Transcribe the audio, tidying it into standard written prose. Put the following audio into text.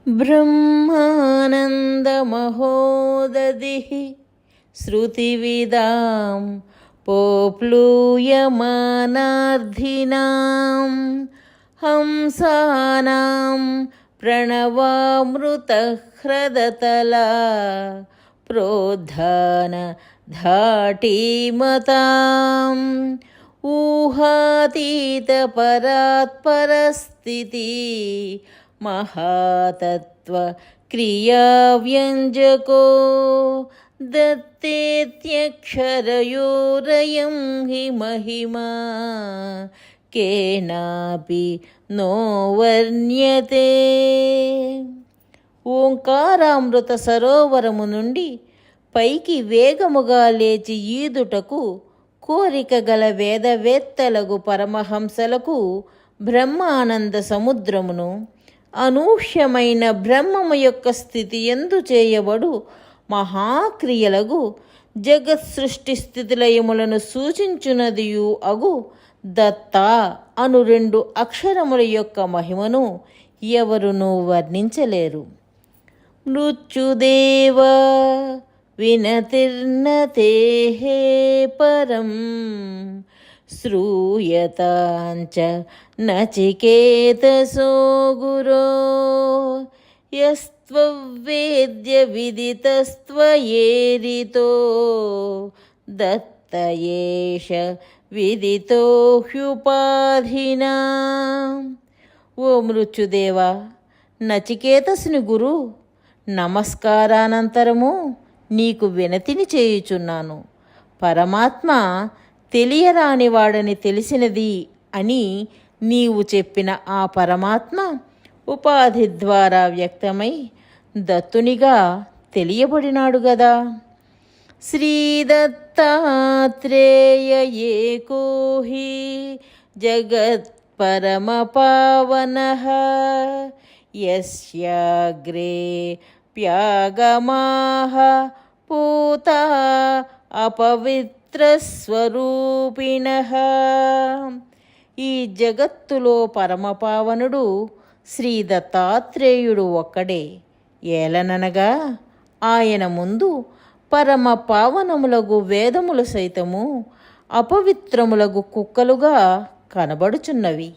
ब्रह्मानन्दमहोदधिः श्रुतिविदां पोप्लूयमानार्धिनां हंसानां प्रणवामृतह्रदतला प्रोद्धानधाटीमताम् ऊहातीतपरात्परस्थिति महातत्त्वक्रियाव्यञ्जको दत्तेत्यक्षरयोरयं हि महिमा केनापि नो వర్ణ్యతే. ఓంకారామృత సరోవరము నుండి పైకి వేగముగా లేచి ఈదుటకు కోరిక గల వేదవేత్తలకు పరమహంసలకు బ్రహ్మానంద సముద్రమును అనూహ్యమైన బ్రహ్మము యొక్క స్థితి ఎందు చేయబడు మహాక్రియలకు జగత్ సృష్టి స్థితిలయములను సూచించునదియు అగు దత్త అను 2 అక్షరముల యొక్క మహిమను ఎవరునూ వర్ణించలేరు. మృత్యుదేవ వినతిర్నతేః పరం శ్రూయతాంచ నచికేతసో గురో యస్త్వవేద్య విదితస్త్వయేరితో దత్త ఏష విదితో హ్యుపాధినా. ఓ మృత్యుదేవా, నచికేతసుని గురు, నమస్కారానంతరము నీకు వినతిని చేయుచున్నాను. పరమాత్మ తెలియరానివాడని తెలిసినది అని నీవు చెప్పిన ఆ పరమాత్మ ఉపాధి ద్వారా వ్యక్తమై దత్తునిగా తెలియబడినాడు గదా. శ్రీదత్తాత్రేయ ఏకో హి జగత్పరమపావనః యస్యాగ్రే ప్యాగమాః పూతా అపవిత్రస్వరూపిణః. ఈ జగత్తులో పరమపావనుడు శ్రీ దత్తాత్రేయుడు ఒక్కడే. ఏలననగా ఆయన ముందు పరమ పావనములగు వేదములు సైతము అపవిత్రములగు కుక్కలుగా కనబడుచున్నవి.